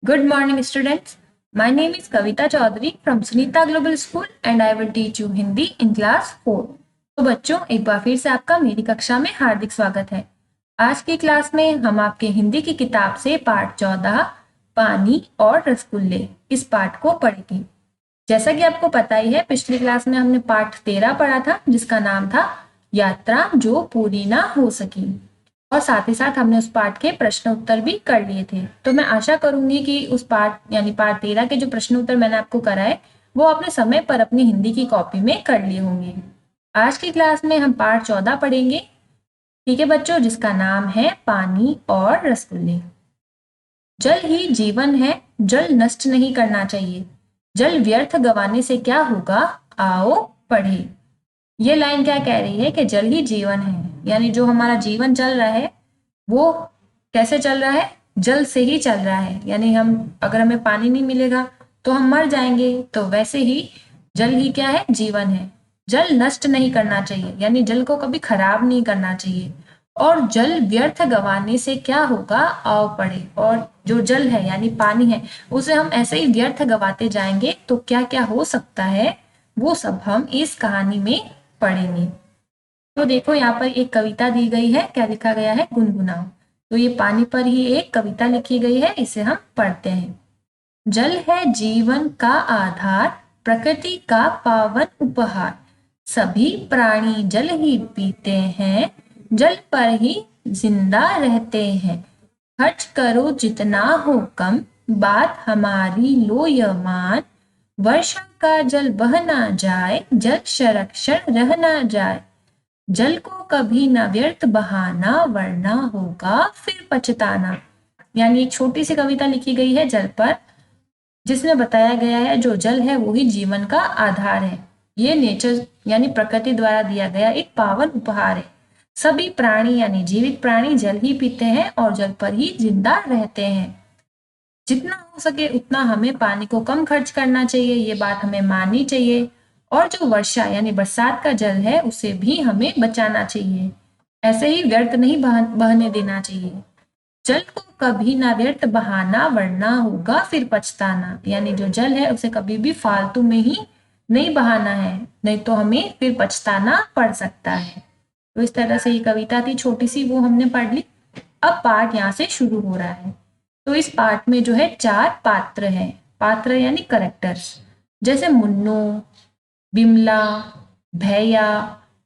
Good morning, students. My name is Kavita Chaudhary from Sunita Global School and I will teach you Hindi in class 4. तो बच्चों, एक बार फिर से आपका मेरी कक्षा में हार्दिक स्वागत है। आज की क्लास में हम आपके हिंदी की किताब से पाठ 14 पानी और रसगुल्ले इस पाठ को पढ़ेंगे। जैसा कि आपको पता ही है, पिछली क्लास में हमने पाठ 13 पढ़ा था जिसका नाम था यात्रा जो पूरी ना हो सकी और साथ ही साथ हमने उस पाठ के प्रश्न उत्तर भी कर लिए थे। तो मैं आशा करूंगी कि उस पाठ यानी पाठ 13 के जो प्रश्न उत्तर मैंने आपको कराए वो अपने समय पर अपनी हिंदी की कॉपी में कर लिए होंगे। आज की क्लास में हम पाठ 14 पढ़ेंगे, ठीक है बच्चों, जिसका नाम है पानी और रसगुल्ले। जल ही जीवन है, जल नष्ट नहीं करना चाहिए, जल व्यर्थ गवाने से क्या होगा, आओ पढ़े। ये लाइन क्या कह रही है कि जल ही जीवन है, यानी जो हमारा जीवन चल रहा है वो कैसे चल रहा है, जल से ही चल रहा है। यानी अगर हमें पानी नहीं मिलेगा तो हम मर जाएंगे। तो वैसे ही जल ही क्या है, जीवन है। जल नष्ट नहीं करना चाहिए, यानी जल को कभी खराब नहीं करना चाहिए। और जल व्यर्थ गंवाने से क्या होगा, आओ पढ़े। और जो जल है यानी पानी है उसे हम ऐसे ही व्यर्थ गवाते जाएंगे तो क्या क्या हो सकता है वो सब हम इस कहानी में पढ़ेंगे। तो देखो यहाँ पर एक कविता दी गई है, क्या लिखा गया है, गुनगुनाओ। तो ये पानी पर ही एक कविता लिखी गई है, इसे हम पढ़ते हैं। जल है जीवन का आधार, प्रकृति का पावन उपहार, सभी प्राणी जल ही पीते हैं, जल पर ही जिंदा रहते हैं। खर्च करो जितना हो कम, बात हमारी लो यह मान, वर्षा का जल बह ना जाए, जल संरक्षण रह ना जाए। जल को कभी ना व्यर्थ बहाना, वरना होगा फिर पछताना। यानी एक छोटी सी कविता लिखी गई है जल पर, जिसमें बताया गया है जो जल है वो ही जीवन का आधार है। ये नेचर यानी प्रकृति द्वारा दिया गया एक पावन उपहार है। सभी प्राणी यानी जीवित प्राणी जल ही पीते हैं और जल पर ही जिंदा रहते हैं। जितना हो सके उतना हमें पानी को कम खर्च करना चाहिए, ये बात हमें माननी चाहिए। और जो वर्षा यानी बरसात का जल है उसे भी हमें बचाना चाहिए, ऐसे ही व्यर्थ नहीं बहने देना चाहिए। जल को कभी ना व्यर्थ बहाना, वरना होगा फिर पछताना। यानी जो जल है उसे कभी भी फालतू में ही नहीं बहाना है, नहीं तो हमें फिर पछताना पड़ सकता है। तो इस तरह से ये कविता थी छोटी सी, वो हमने पढ़ ली। अब पाठ यहाँ से शुरू हो रहा है। तो इस पाठ में जो है 4 पात्र हैं, पात्र यानी करेक्टर्स, जैसे मुन्नू, बिमला, भैया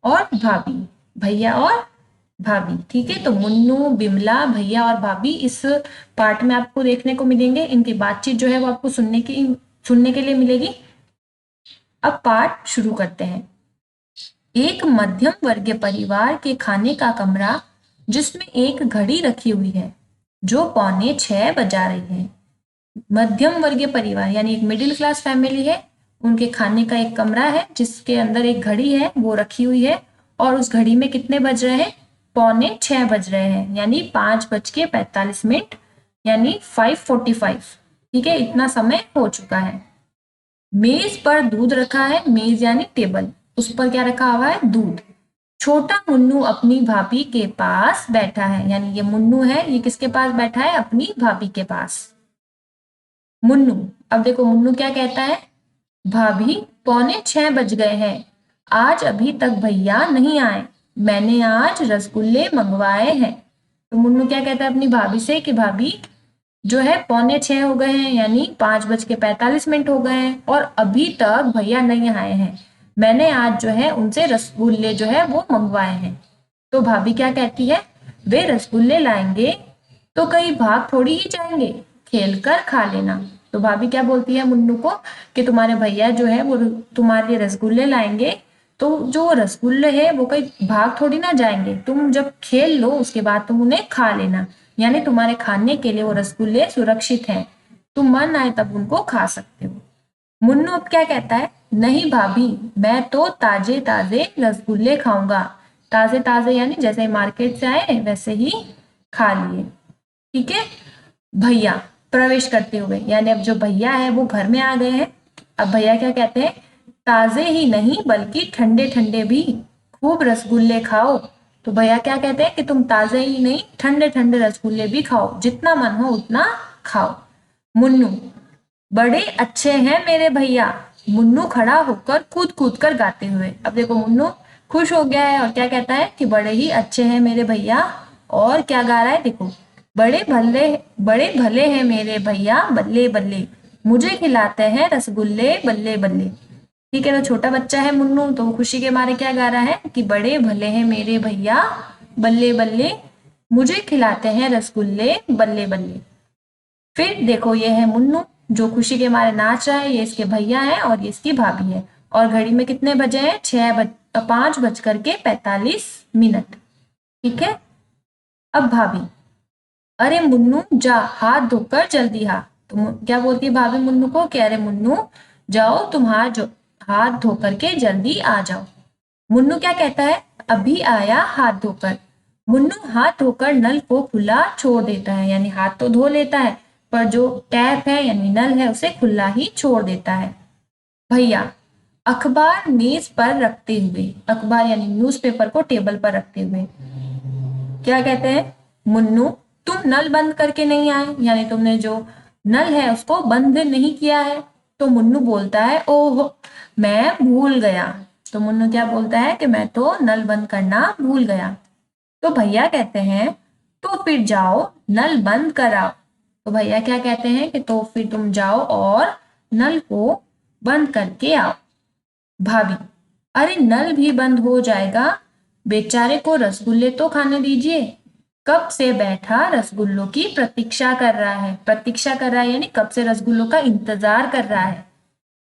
और भाभी। भैया और भाभी, ठीक है। तो मुन्नू, बिमला, भैया और भाभी इस पाठ में आपको देखने को मिलेंगे। इनकी बातचीत जो है वो आपको सुनने के लिए मिलेगी। अब पाठ शुरू करते हैं। एक मध्यम वर्गीय परिवार के खाने का कमरा, जिसमें एक घड़ी रखी हुई है जो 6:45 बजा रही है। मध्यम वर्गीय परिवार यानी एक मिडिल क्लास फैमिली है, उनके खाने का एक कमरा है जिसके अंदर एक घड़ी है वो रखी हुई है और उस घड़ी में कितने बज रहे हैं, 6:45 बज रहे हैं, यानी 5:45, यानी 5:45, ठीक है, इतना समय हो चुका है। मेज पर दूध रखा है, मेज यानी टेबल, उस पर क्या रखा हुआ है, दूध। छोटा मुन्नू अपनी भाभी के पास बैठा है, यानी ये मुन्नू है, ये किसके पास बैठा है, अपनी भाभी के पास। मुन्नू, अब देखो मुन्नू क्या कहता है, भाभी 6:45 बज गए हैं, आज अभी तक भैया नहीं आए, मैंने आज रसगुल्ले मंगवाए हैं। तो मुन्नू क्या कहता है अपनी भाभी से कि भाभी जो है 6:45 हो गए हैं, यानी 5:45 हो गए हैं और अभी तक भैया नहीं आए हैं, मैंने आज जो है उनसे रसगुल्ले जो है वो मंगवाए हैं। तो भाभी क्या कहती है, वे रसगुल्ले लाएंगे तो कहीं भाग थोड़ी ही जाएंगे, खेल कर खा लेना। तो भाभी क्या बोलती है मुन्नू को कि तुम्हारे भैया जो है वो तुम्हारे लिए रसगुल्ले लाएंगे, तो जो रसगुल्ले है वो कहीं भाग थोड़ी ना जाएंगे, तुम जब खेल लो उसके बाद तुम उन्हें खा लेना, यानी तुम्हारे खाने के लिए वो रसगुल्ले सुरक्षित हैं, तुम मन आए तब उनको खा सकते हो। मुन्नू अब क्या कहता है, नहीं भाभी, मैं तो ताजे ताजे रसगुल्ले खाऊंगा। ताजे ताजे यानी जैसे मार्केट से आए वैसे ही खा लिए, ठीक है। भैया प्रवेश करते हुए, यानी अब जो भैया है वो घर में आ गए हैं। अब भैया क्या कहते हैं, ताजे ही नहीं बल्कि ठंडे ठंडे भी, खूब रसगुल्ले खाओ। तो भैया क्या कहते हैं कि तुम ताजे ही नहीं ठंडे ठंडे रसगुल्ले भी खाओ, जितना मन हो उतना खाओ। मुन्नू, बड़े अच्छे हैं मेरे भैया। मुन्नू खड़ा होकर कूद कूद कर गाते हुए। अब देखो मुन्नू खुश हो गया है और क्या कहता है कि बड़े ही अच्छे हैं मेरे भैया। और क्या गा रहा है देखो, बड़े भले हैं मेरे भैया बल्ले बल्ले, मुझे खिलाते हैं रसगुल्ले बल्ले बल्ले। ठीक है, तो छोटा बच्चा है मुन्नू, तो वो खुशी के मारे क्या गा रहा है कि बड़े भले हैं मेरे भैया बल्ले बल्ले, मुझे खिलाते हैं रसगुल्ले बल्ले बल्ले। फिर देखो ये है मुन्नू जो खुशी के मारे नाच रहा है, ये इसके भैया है और ये इसकी भाभी है। और घड़ी में कितने बजे हैं? 5:45। ठीक है। अब भाभी, अरे मुन्नू जा हाथ धोकर जल्दी आ। तो क्या बोलती है भाभी मुन्नू को कि अरे मुन्नू जाओ तुम हाथ धोकर के जल्दी आ जाओ। मुन्नू क्या कहता है? अभी आया हाथ धोकर। मुन्नू हाथ धोकर नल को खुला छोड़ देता है, यानी हाथ तो धो लेता है पर जो टैप है यानी नल है उसे खुला ही छोड़ देता है। भैया, अखबार मेज पर रखते हुए, अखबार यानी न्यूज़पेपर को टेबल पर रखते हुए क्या कहते हैं? मुन्नू, तुम नल बंद करके नहीं आए, यानी तुमने जो नल है उसको बंद नहीं किया है। तो मुन्नू बोलता है ओह मैं भूल गया। तो मुन्नू क्या बोलता है कि मैं तो नल बंद करना भूल गया। तो भैया कहते हैं तो फिर जाओ नल बंद कराओ। तो भैया क्या कहते हैं कि तो फिर तुम जाओ और नल को बंद करके आओ। भाभी, अरे नल भी बंद हो जाएगा, बेचारे को रसगुल्ले तो खाने दीजिए। कब से बैठा रसगुल्लों की प्रतीक्षा कर रहा है। प्रतीक्षा कर रहा है यानी कब से रसगुल्लों का इंतजार कर रहा है।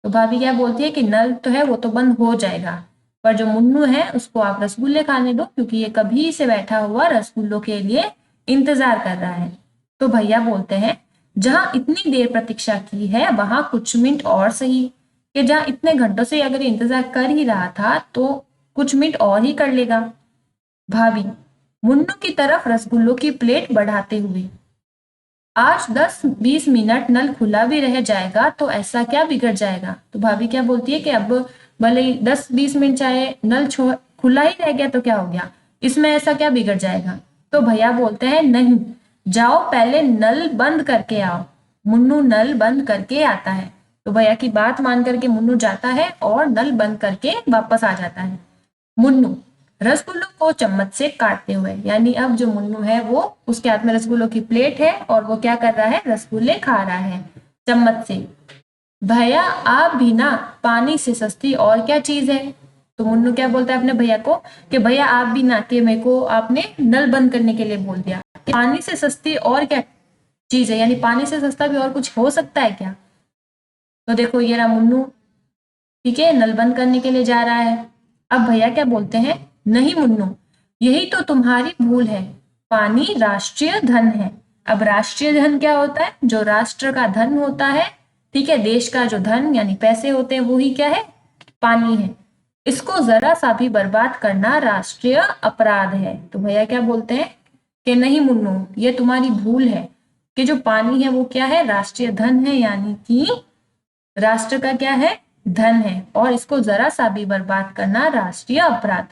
तो भाभी क्या बोलती है कि नल तो है वो तो बंद हो जाएगा, पर जो मुन्नू है उसको आप रसगुल्ले खाने दो क्योंकि ये कभी से बैठा हुआ रसगुल्लों के लिए इंतजार कर रहा है। तो भैया बोलते हैं जहां इतनी देर प्रतीक्षा की है वहां कुछ मिनट और सही, कि जहां इतने घंटों से अगर इंतजार कर ही रहा था तो कुछ मिनट और ही कर लेगा। भाभी, मुन्नू की तरफ रसगुल्लों की प्लेट बढ़ाते हुए, आज 10-20 मिनट नल खुला भी रह जाएगा तो ऐसा क्या बिगड़ जाएगा। तो भाभी क्या बोलती है कि अब भले ही 10-20 मिनट चाहे नल खुला ही रह गया तो क्या हो गया, इसमें ऐसा क्या बिगड़ जाएगा। तो भैया बोलते हैं नहीं, जाओ पहले नल बंद करके आओ। मुन्नू नल बंद करके आता है। तो भैया की बात मान करके मुन्नू जाता है और नल बंद करके वापस आ जाता है। मुन्नू रसगुल्लों को चम्मच से काटते हुए, यानी अब जो मुन्नू है वो उसके हाथ में रसगुल्लों की प्लेट है और वो क्या कर रहा है? रसगुल्ले खा रहा है चम्मच से। भैया आप भी ना, पानी से सस्ती और क्या चीज है। तो मुन्नू क्या बोलता है अपने भैया को कि भैया आप भी ना, कि मेरे को आपने नल बंद करने के लिए बोल दिया। पानी से सस्ती और क्या चीज है, यानी पानी से सस्ता भी और कुछ हो सकता है क्या। तो देखो ये रहा मुन्नू, ठीक है, नल बंद करने के लिए जा रहा है। अब भैया क्या बोलते हैं, नहीं मुन्नू, यही तो तुम्हारी भूल है, पानी राष्ट्रीय धन है। अब राष्ट्रीय धन क्या होता है? जो राष्ट्र का धन होता है, ठीक है, देश का जो धन यानी पैसे होते हैं वो ही क्या है? पानी है। इसको जरा सा भी बर्बाद करना राष्ट्रीय अपराध है। तो भैया क्या बोलते हैं कि नहीं मुन्नू, ये तुम्हारी भूल है कि जो पानी है वो क्या है? राष्ट्रीय धन है, यानी कि राष्ट्र का क्या है? धन है, और इसको जरा सा भी बर्बाद करना राष्ट्रीय अपराध।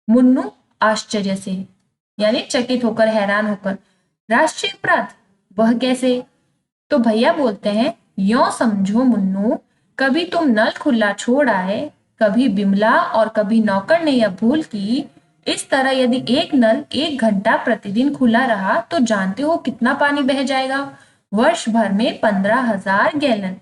मुन्नू आश्चर्य से यानी चकित होकर, हैरान होकर, राष्ट्रीय अपराध वह कैसे? तो भैया बोलते हैं यो समझो मुन्नू, कभी तुम नल खुला छोड़ आए, कभी बिमला और कभी नौकर ने यह भूल की। इस तरह यदि एक नल 1 घंटा प्रतिदिन खुला रहा तो जानते हो कितना पानी बह जाएगा? वर्ष भर में 15,000 गैलन।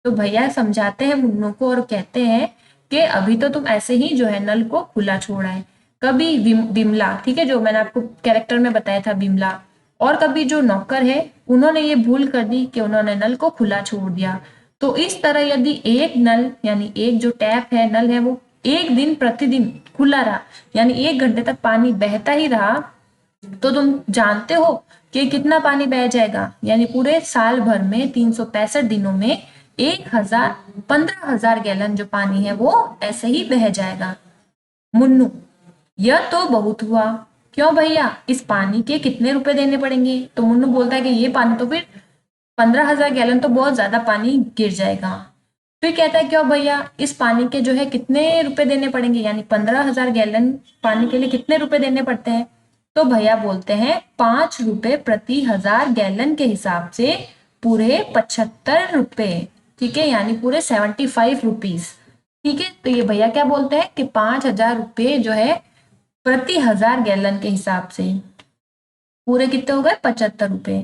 तो भैया समझाते हैं मुन्नू को और कहते हैं कि अभी तो तुम ऐसे ही जो है नल को खुला छोड़ा है, कभी बिमला, ठीक है, जो मैंने आपको कैरेक्टर में बताया था बिमला, और कभी जो नौकर है उन्होंने ये भूल कर दी कि उन्होंने नल को खुला छोड़ दिया। तो इस तरह यदि एक नल यानी एक जो टैप है, नल है, वो एक दिन प्रतिदिन खुला रहा यानी 1 घंटे तक पानी बहता ही रहा, तो तुम जानते हो कि कितना पानी बह जाएगा, यानी पूरे साल भर में 365 दिनों में 15,000 गैलन जो पानी है वो ऐसे ही बह जाएगा। मुन्नू, यह तो बहुत हुआ, क्यों भैया इस पानी के कितने रुपए देने पड़ेंगे? तो मुन्नू बोलता है कि ये पानी तो फिर 15,000 गैलन तो बहुत ज्यादा पानी गिर जाएगा। फिर कहता है क्यों भैया इस पानी के जो है कितने रुपए देने पड़ेंगे, यानी 15,000 गैलन पानी के लिए कितने रुपए देने पड़ते हैं? तो भैया बोलते हैं 5 रुपए प्रति 1,000 गैलन के हिसाब से पूरे 75 रुपए, ठीक है, यानी पूरे 75 रुपीज। ठीक है, तो ये भैया क्या बोलते हैं कि 5,000 रुपये जो है प्रति 1,000 गैलन के हिसाब से, पूरे कितने हो गए 75 रुपए,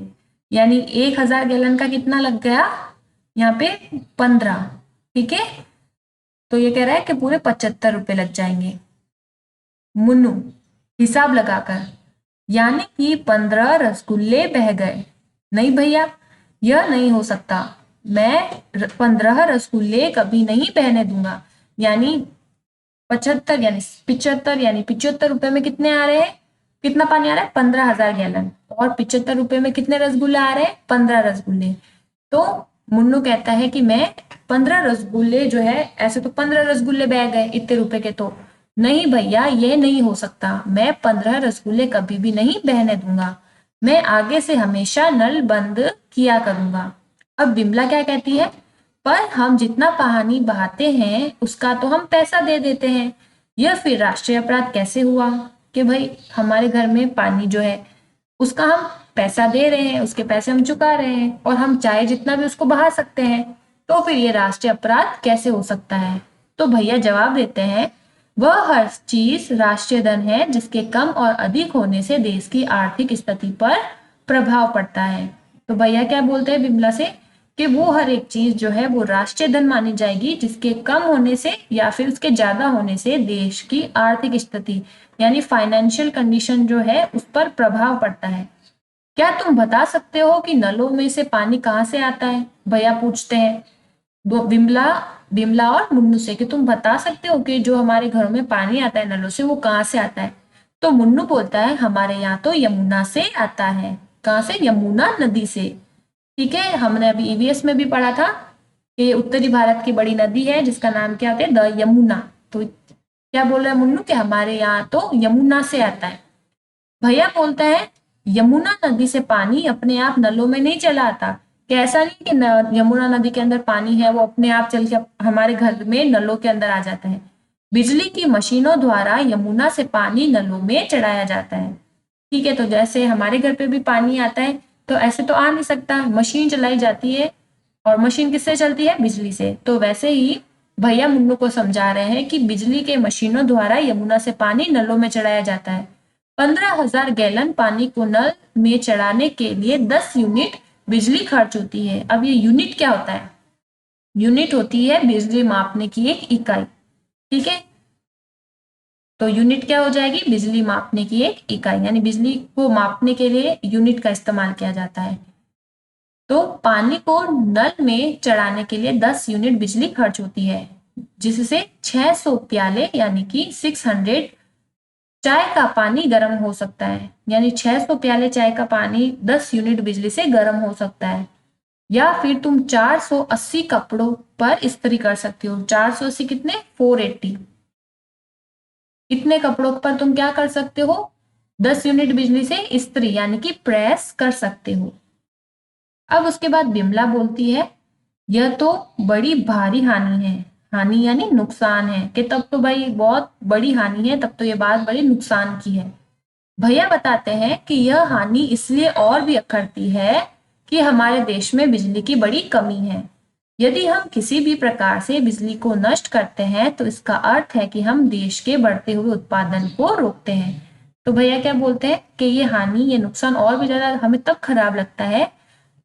यानी 1,000 गैलन का कितना लग गया यहाँ पे 15। ठीक है, तो ये कह रहा है कि पूरे 75 रुपए लग जाएंगे। मुन्नू हिसाब लगाकर, यानी कि 15 रसगुल्ले बह गए। नहीं भैया, यह नहीं हो सकता, मैं 15 रसगुल्ले कभी नहीं बहने दूंगा। यानी 75 यानी 75 यानी 75 रुपए में कितने आ रहे हैं, कितना पानी आ रहा है 15,000 गैलन, और 75 रुपए में कितने रसगुल्ले आ रहे हैं 15 रसगुल्ले। तो मुन्नू कहता है कि मैं 15 रसगुल्ले जो है, ऐसे तो 15 रसगुल्ले बह गए इतने रुपए के, तो नहीं भैया ये नहीं हो सकता, मैं 15 रसगुल्ले कभी भी नहीं बहने दूंगा, मैं आगे से हमेशा नल बंद किया करूंगा। अब बिमला क्या कहती है, पर हम जितना पानी बहाते हैं उसका तो हम पैसा दे देते हैं, यह फिर राष्ट्रीय अपराध कैसे हुआ कि भाई हमारे घर में पानी जो है उसका हम पैसा दे रहे हैं, उसके पैसे हम चुका रहे हैं, और हम चाहे जितना भी उसको बहा सकते हैं, तो फिर ये राष्ट्रीय अपराध कैसे हो सकता है। तो भैया जवाब देते हैं, वह हर चीज राष्ट्रीय धन है जिसके कम और अधिक होने से देश की आर्थिक स्थिति पर प्रभाव पड़ता है। तो भैया क्या बोलते हैं बिमला से कि वो हर एक चीज जो है वो राष्ट्रीय धन मानी जाएगी जिसके कम होने से या फिर उसके ज्यादा होने से देश की आर्थिक स्थिति यानी फाइनेंशियल कंडीशन जो है उस पर प्रभाव पड़ता है। क्या तुम बता सकते हो कि नलों में से पानी कहाँ से आता है, भैया पूछते हैं दो बिमला बिमला और मुन्नू से कि तुम बता सकते हो कि जो हमारे घरों में पानी आता है नलों से वो कहाँ से आता है। तो मुन्नू बोलता है हमारे यहाँ तो यमुना से आता है। कहाँ से, यमुना नदी से। ठीक है, हमने अभी ईवीएस में भी पढ़ा था कि उत्तरी भारत की बड़ी नदी है जिसका नाम क्या होता है, द यमुना। तो क्या बोल रहा है मुन्नू कि हमारे यहाँ तो यमुना से आता है। भैया बोलता है यमुना नदी से पानी अपने आप नलों में नहीं चला आता, कि ऐसा नहीं कि यमुना नदी के अंदर पानी है वो अपने आप चल के हमारे घर में नलों के अंदर आ जाता है। बिजली की मशीनों द्वारा यमुना से पानी नलों में चढ़ाया जाता है। ठीक है, तो जैसे हमारे घर पे भी पानी आता है तो ऐसे तो आ नहीं सकता, मशीन चलाई जाती है, और मशीन किससे चलती है, बिजली से। तो वैसे ही भैया मुन्नू को समझा रहे हैं कि बिजली के मशीनों द्वारा यमुना से पानी नलों में चढ़ाया जाता है। 15,000 गैलन पानी को नल में चढ़ाने के लिए 10 यूनिट बिजली खर्च होती है। अब ये यूनिट क्या होता है, यूनिट होती है बिजली मापने की एक इकाई। ठीक है, तो यूनिट क्या हो जाएगी, बिजली मापने की एक इकाई, यानी बिजली को मापने के लिए यूनिट का इस्तेमाल किया जाता है। तो पानी को नल में चढ़ाने के लिए 10 यूनिट बिजली खर्च होती है, जिससे 600 प्याले यानी कि 600 चाय का पानी गर्म हो सकता है। यानी 600 प्याले चाय का पानी 10 यूनिट बिजली से गर्म हो सकता है। या फिर तुम 480 कपड़ों पर इस्त्री कर सकते हो। 480 कितने, 480, इतने कपड़ों पर तुम क्या कर सकते हो, 10 यूनिट बिजली से इस्त्री यानी कि प्रेस कर सकते हो। अब उसके बाद बिमला बोलती है यह तो बड़ी भारी हानि है, हानि यानी नुकसान है, कि तब तो भाई बहुत बड़ी हानि है, तब तो ये बात बड़ी नुकसान की है। भैया बताते हैं कि यह हानि इसलिए और भी अखरती है कि हमारे देश में बिजली की बड़ी कमी है। यदि हम किसी भी प्रकार से बिजली को नष्ट करते हैं तो इसका अर्थ है कि हम देश के बढ़ते हुए उत्पादन को रोकते हैं। तो भैया क्या बोलते हैं कि ये हानि, ये नुकसान और भी ज्यादा हमें तब खराब लगता है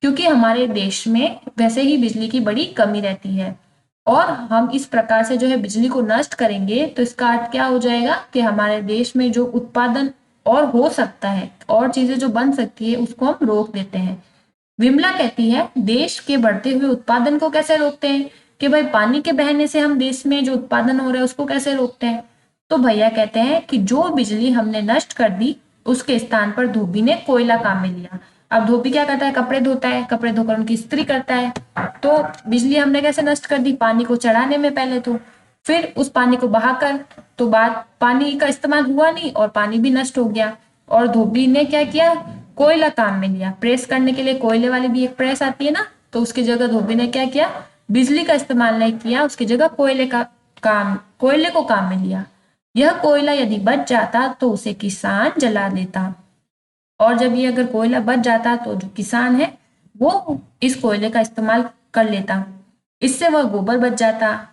क्योंकि हमारे देश में वैसे ही बिजली की बड़ी कमी रहती है, और हम इस प्रकार से जो है बिजली को नष्ट करेंगे तो इसका अर्थ क्या हो जाएगा कि हमारे देश में जो उत्पादन और हो सकता है, और चीजें जो बन सकती है उसको हम रोक देते हैं। विमला कहती है देश के बढ़ते हुए उत्पादन को कैसे रोकते हैं, कि भाई पानी के बहने से हम देश में जो उत्पादन हो रहा है उसको कैसे रोकते हैं। तो भैया कहते हैं कि जो बिजली हमने नष्ट कर दी उसके स्थान पर धोबी ने कोयला काम में लिया। अब धोबी क्या करता है, कपड़े धोता है, कपड़े धोकर उनकी इस्त्री करता है। तो बिजली हमने कैसे नष्ट कर दी, पानी को चढ़ाने में पहले तो, फिर उस पानी को बहाकर, तो बात पानी का इस्तेमाल हुआ नहीं और पानी भी नष्ट हो गया। और धोबी ने क्या किया, कोयला काम में लिया, प्रेस करने के लिए कोयले वाली भी एक प्रेस आती है ना, तो उसकी जगह धोबी ने क्या किया, बिजली का इस्तेमाल नहीं किया, उसकी जगह कोयले को काम में लिया। यह कोयला यदि बच जाता तो उसे किसान जला देता, और जब ये अगर कोयला बच जाता तो जो किसान है वो इस कोयले का इस्तेमाल कर लेता, इससे वह गोबर बच जाता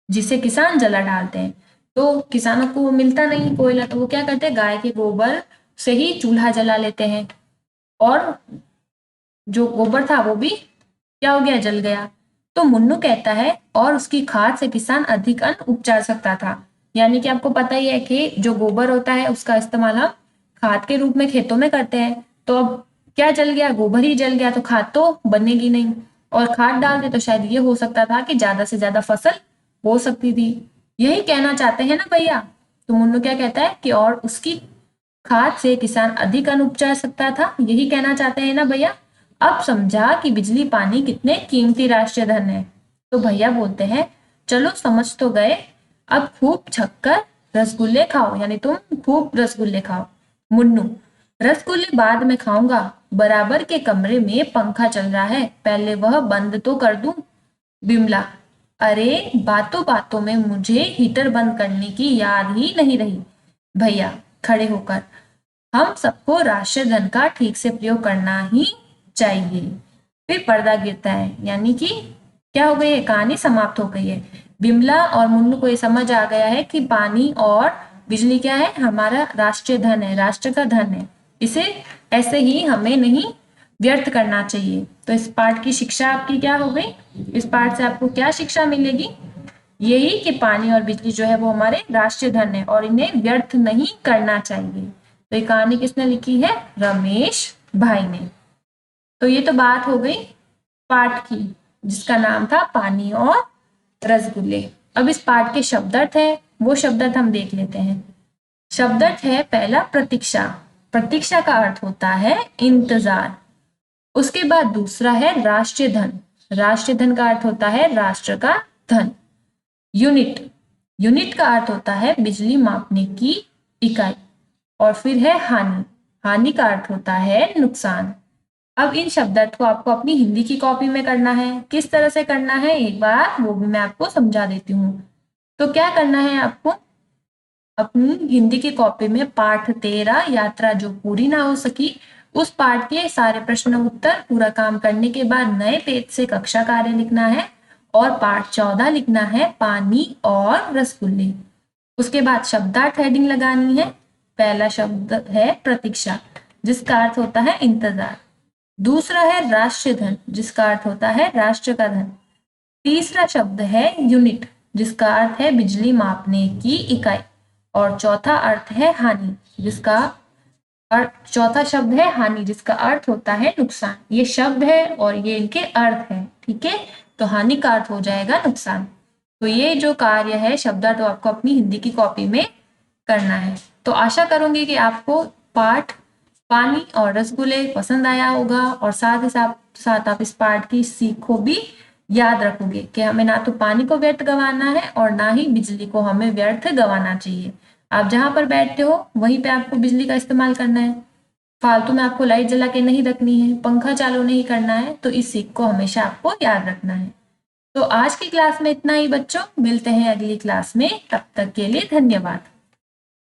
जिसे किसान जला डालते हैं। तो किसानों को वो मिलता नहीं कोयला, तो वो क्या करते हैं, गाय के गोबर से ही चूल्हा जला लेते हैं और जो गोबर था वो भी क्या हो गया, जल गया। तो मुन्नू कहता है और उसकी खाद से किसान अधिक अन्न उपजा सकता था। यानी कि आपको पता ही है कि जो गोबर होता है उसका इस्तेमाल हम खाद के रूप में खेतों में करते हैं। तो अब क्या जल गया, गोबर ही जल गया, तो खाद तो बनेगी नहीं। और खाद डालते तो शायद ये हो सकता था कि ज्यादा से ज्यादा फसल हो सकती थी। यही कहना चाहते हैं ना भैया। तो मुन्नू क्या कहता है कि और उसकी खाद से किसान अधिक अन्न उपजा सकता था, यही कहना चाहते हैं ना भैया। अब समझा कि बिजली पानी कितने कीमती राष्ट्रीय धन है। तो भैया बोलते हैं चलो समझ तो गए, अब खूब छक्कर रसगुल्ले खाओ, यानी तुम खूब रसगुल्ले खाओ। मुन्नू, रसगुल्ले बाद में खाऊंगा, बराबर के कमरे में पंखा चल रहा है, पहले वह बंद तो कर दूं। बिमला, अरे बातों बातों में मुझे हीटर बंद करने की याद ही नहीं रही। भैया खड़े होकर, हम सबको राष्ट्रीय धन का ठीक से प्रयोग करना ही चाहिए। फिर पर्दा गिरता है, यानी कि क्या हो गई है, कहानी समाप्त हो गई है। बिमला और मुन्नू को ये समझ आ गया है कि पानी और बिजली क्या है, हमारा राष्ट्रीय धन है, राष्ट्र का धन है। इसे ऐसे ही हमें नहीं व्यर्थ करना चाहिए। तो इस पाठ की शिक्षा आपकी क्या हो गई, इस पाठ से आपको क्या शिक्षा मिलेगी, यही कि पानी और बिजली जो है वो हमारे राष्ट्रीय धन है और इन्हें व्यर्थ नहीं करना चाहिए। तो ये कहानी किसने लिखी है, रमेश भाई ने। तो ये तो बात हो गई पाठ की, जिसका नाम था पानी और रसगुल्ले। अब इस पाठ के शब्दार्थ है, वो शब्दार्थ हम देख लेते हैं। शब्दार्थ है पहला प्रतीक्षा। प्रतीक्षा का अर्थ होता है इंतजार। उसके बाद दूसरा है राष्ट्रीय धन। राष्ट्रीय धन का अर्थ होता है राष्ट्र का धन। यूनिट, यूनिट का अर्थ होता है बिजली मापने की इकाई। और फिर है हानि, हानि का अर्थ होता है नुकसान। अब इन शब्दार्थ को आपको अपनी हिंदी की कॉपी में करना है। किस तरह से करना है एक बार वो भी मैं आपको समझा देती हूँ। तो क्या करना है आपको, अपनी हिंदी की कॉपी में पाठ 13 यात्रा जो पूरी ना हो सकी, उस पाठ के सारे प्रश्न उत्तर पूरा काम करने के बाद नए पेज से कक्षा कार्य लिखना है और पाठ 14 लिखना है पानी और रसगुल्ले। उसके बाद शब्दार्थ हेडिंग लगानी है। पहला शब्द है प्रतीक्षा, जिसका अर्थ होता है इंतजार। दूसरा है राष्ट्रीय धन, जिसका अर्थ होता है राष्ट्र का धन। तीसरा शब्द है यूनिट, जिसका अर्थ है बिजली मापने की इकाई। और चौथा अर्थ है हानि, जिसका चौथा शब्द है हानि, जिसका अर्थ होता है नुकसान। ये शब्द है और ये इनके अर्थ है, ठीक है। तो हानि का अर्थ हो जाएगा नुकसान। तो ये जो कार्य है शब्दार्थ, तो आपको अपनी हिंदी की कॉपी में करना है। तो आशा करूंगी कि आपको पाठ पानी और रसगुल्ले पसंद आया होगा और साथ ही साथ आप इस पाठ की सीख को भी याद रखोगे कि हमें ना तो पानी को व्यर्थ गंवाना है और ना ही बिजली को हमें व्यर्थ गंवाना चाहिए। आप जहां पर बैठते हो वहीं पे आपको बिजली का इस्तेमाल करना है। फालतू में आपको लाइट जला के नहीं रखनी है, पंखा चालू नहीं करना है। तो इस सीख को हमेशा आपको याद रखना है। तो आज की क्लास में इतना ही बच्चों, मिलते हैं अगली क्लास में, तब तक के लिए धन्यवाद।